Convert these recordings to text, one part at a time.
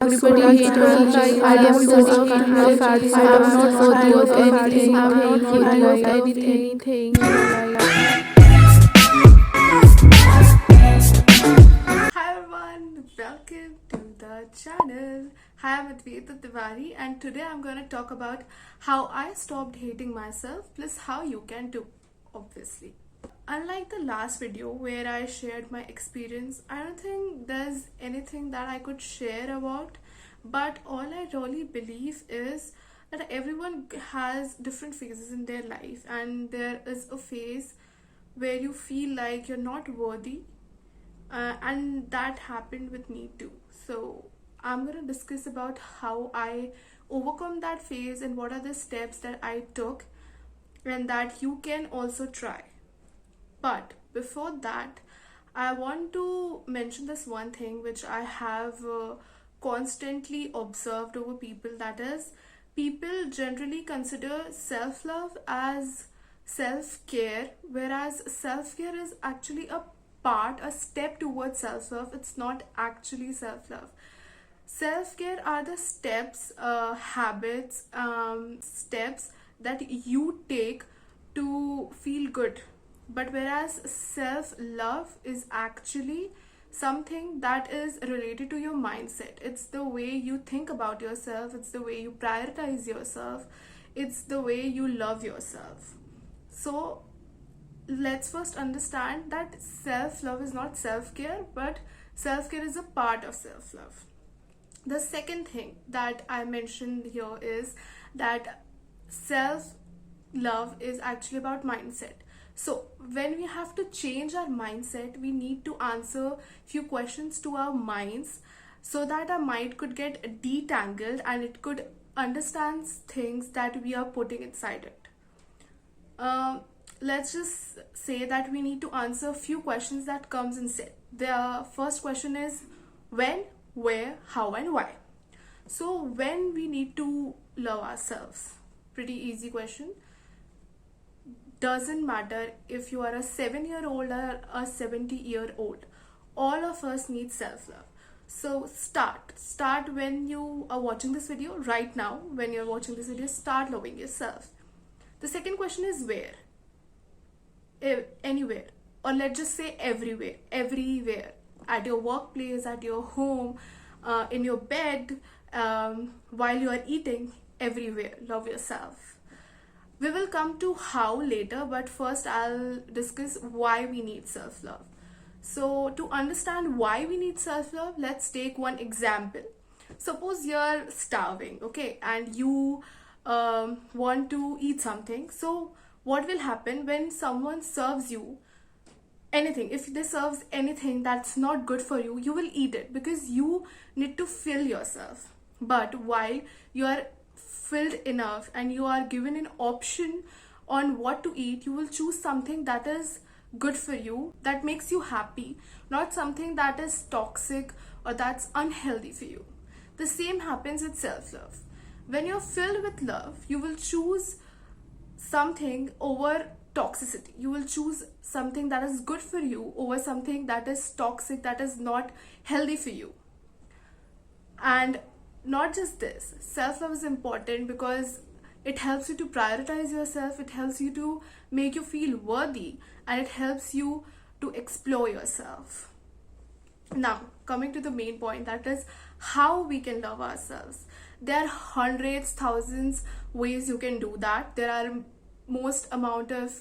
Everybody hates me. I am so unhappy. I am not worthy of anything. I am not worthy of anything. Hi everyone, welcome to the channel. Hi, I'm Advaita Tiwari and today I'm going to talk about how I stopped hating myself plus how you can too, obviously. Unlike the last video where I shared my experience, I don't think there's anything that I could share about, but all I really believe is that everyone has different phases in their life, and there is a phase where you feel like you're not worthy, and that happened with me too. So I'm going to discuss about how I overcome that phase and what are the steps that I took and that you can also try. But before that, I want to mention this one thing which I have constantly observed over people, that is, people generally consider self love as self care, whereas self care is actually a step towards self love. It's not actually self love. Self care are the steps, habits, steps that you take to feel good. But whereas self love is actually something that is related to your mindset, it's the way you think about yourself, it's the way you prioritize yourself, it's the way you love yourself. So, let's first understand that self love is not self care, but self care is a part of self love. The second thing that I mentioned here is that self love is actually about mindset. So when we have to change our mindset, we need to answer few questions to our minds so that our mind could get detangled and it could understand things that we are putting inside it. um, let's just say that we need to answer a few questions that comes in set. The first question is when, where, how, and why. So when we need to love ourselves, pretty easy question. Doesn't matter if you are a 7-year-old or a 70-year-old, all of us need self-love. So start when you are watching this video. Right now, when you're watching this video, start loving yourself. The second question is where. Anywhere, or let's just say everywhere, at your workplace, at your home, in your bed, while you are eating, everywhere love yourself. We will come to how later, but first I'll discuss why we need self-love. So to understand why we need self-love, let's take one example. Suppose you're starving, okay, and you want to eat something. So what will happen when someone serves you anything? If they serves anything that's not good for you, you will eat it because you need to fill yourself. But while you are filled enough and you are given an option on what to eat, you will choose something that is good for you, that makes you happy, not something that is toxic or that's unhealthy for you. The same happens with self-love. When you're filled with love, you will choose something over toxicity. You will choose something that is good for you over something that is toxic, that is not healthy for you. And not just this, self-love is important because it helps you to prioritize yourself, it helps you to make you feel worthy, and it helps you to explore yourself. Now, coming to the main point, that is how we can love ourselves. There are hundreds, thousands ways you can do that. There are most amount of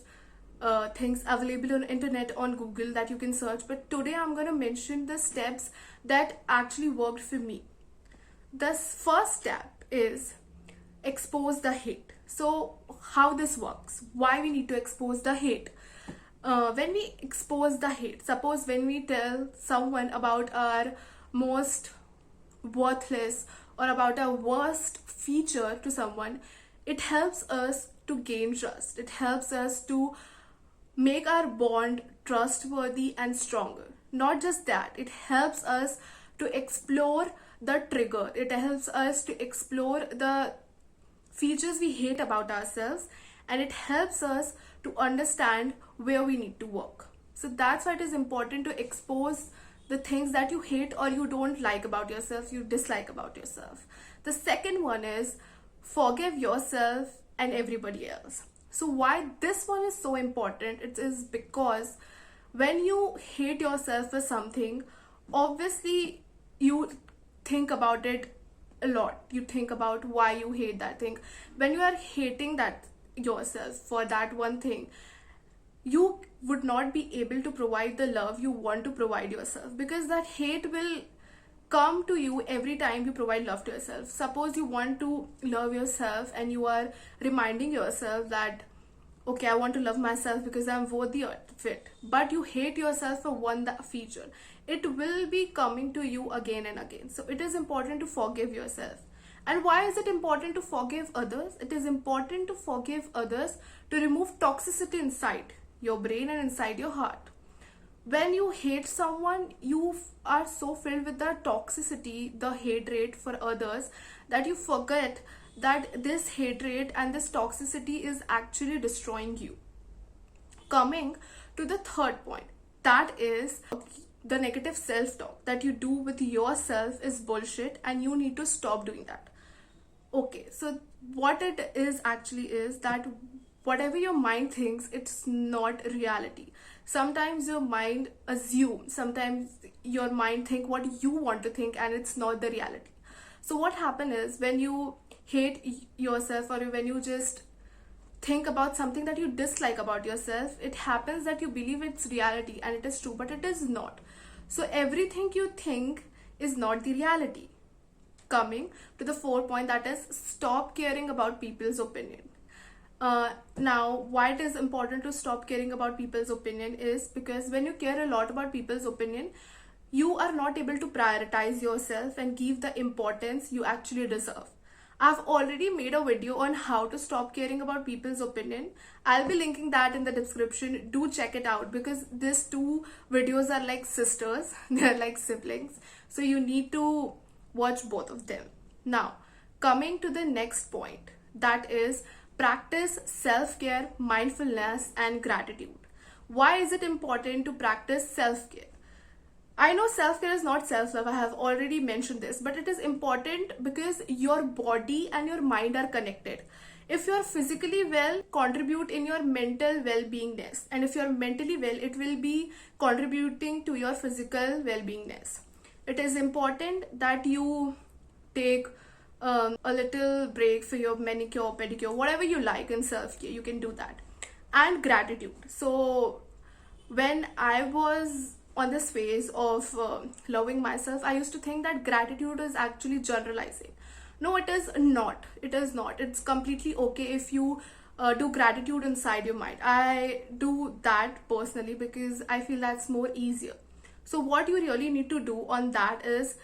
things available on internet, on Google, that you can search. But today I'm going to mention the steps that actually worked for me. The first step is expose the hate. So how this works, why we need to expose the hate. When we expose the hate, suppose when we tell someone about our most worthless or about our worst feature to someone, it helps us to gain trust. It helps us to make our bond trustworthy and stronger. Not just that, it helps us to explore the trigger. It helps us to explore the features we hate about ourselves, and it helps us to understand where we need to work. So that's why it is important to expose the things that you hate or you don't like about yourself, you dislike about yourself. The second one is forgive yourself and everybody else. So why this one is so important, it is because when you hate yourself for something, obviously you think about it a lot. You think about why you hate that thing. When you are hating that yourself for that one thing, you would not be able to provide the love you want to provide yourself, because that hate will come to you every time you provide love to yourself. Suppose you want to love yourself and you are reminding yourself that, okay, I want to love myself because I'm worthy of it, but you hate yourself for one feature, it will be coming to you again and again. So it is important to forgive yourself. And why is it important to forgive others? It is important to forgive others to remove toxicity inside your brain and inside your heart. When you hate someone, you are so filled with the toxicity, the hatred for others, that you forget that this hatred and this toxicity is actually destroying you. Coming to the third point, that is the negative self-talk that you do with yourself is bullshit and you need to stop doing that. Okay, so what it is actually is that whatever your mind thinks, it's not reality. Sometimes your mind assumes, sometimes your mind think what you want to think and it's not the reality. So what happens is when you hate yourself or when you just think about something that you dislike about yourself, it happens that you believe it's reality and it is true, but it is not. So everything you think is not the reality. Coming to the fourth point, that is stop caring about people's opinion. Now, why it is important to stop caring about people's opinion is because when you care a lot about people's opinion, you are not able to prioritize yourself and give the importance you actually deserve. I've already made a video on how to stop caring about people's opinion. I'll be linking that in the description. Do check it out because these two videos are like sisters. They're like siblings. So you need to watch both of them. Now, coming to the next point, that is practice self-care, mindfulness, and gratitude. Why is it important to practice self-care? I know self-care is not self-love, I have already mentioned this, but it is important because your body and your mind are connected. If you are physically well, contribute in your mental well-beingness, and if you are mentally well, it will be contributing to your physical well-beingness. It is important that you take a little break for your manicure, pedicure, whatever you like in self-care, you can do that. And gratitude. So when I was on this phase of loving myself, I used to think that gratitude is actually generalizing. No, it is not. It is not. It's completely okay if you do gratitude inside your mind. I do that personally because I feel that's more easier. So what you really need to do on that is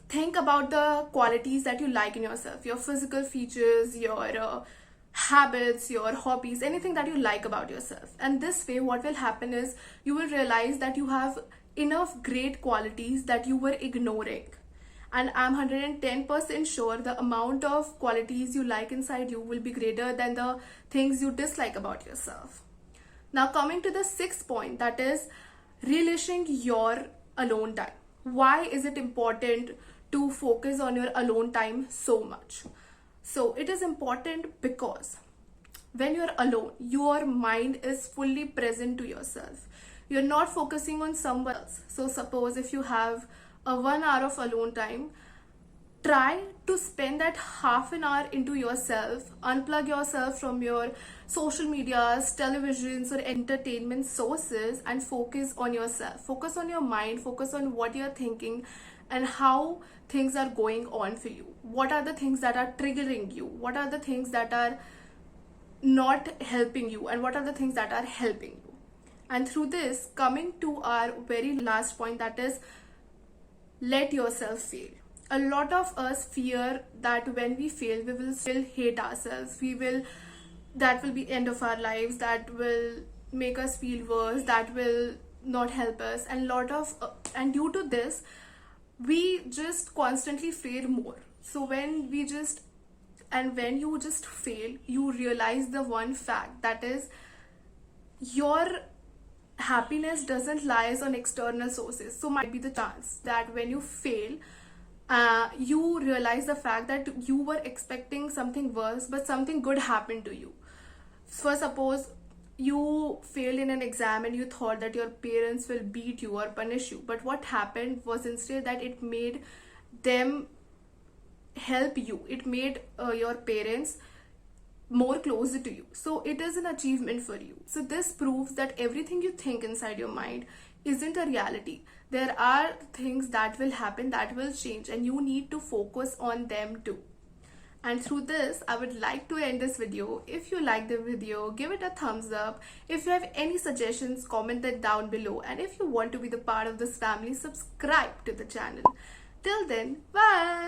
think about the qualities that you like in yourself, your physical features, your habits, your hobbies, anything that you like about yourself. And this way what will happen is you will realize that you have enough great qualities that you were ignoring. And I'm 110% sure the amount of qualities you like inside you will be greater than the things you dislike about yourself. Now coming to the sixth point, that is relishing your alone time. Why is it important to focus on your alone time so much? So it is important because when you're alone, your mind is fully present to yourself. You're not focusing on someone else. So suppose if you have a 1 hour of alone time, try to spend that half an hour into yourself, unplug yourself from your social medias, televisions, or entertainment sources and focus on yourself. Focus on your mind, focus on what you're thinking and how things are going on for you. What are the things that are triggering you? What are the things that are not helping you? And what are the things that are helping you? And through this, coming to our very last point, that is let yourself fail. A lot of us fear that when we fail, we will still hate ourselves. That will be end of our lives. That will make us feel worse. That will not help us. And due to this, we just constantly fail more. So when you just fail, you realize the one fact, that is your happiness doesn't lies on external sources. So might be the chance that when you fail, you realize the fact that you were expecting something worse, but something good happened to you. For suppose you failed in an exam and you thought that your parents will beat you or punish you, but what happened was instead that it made them help you. It made your parents more closer to you, so it is an achievement for you. So this proves that everything you think inside your mind isn't a reality. There are things that will happen, that will change, and you need to focus on them too. And through this, I would like to end this video. If you like the video, give it a thumbs up. If you have any suggestions, comment that down below. And if you want to be the part of this family, subscribe to the channel. Till then, bye.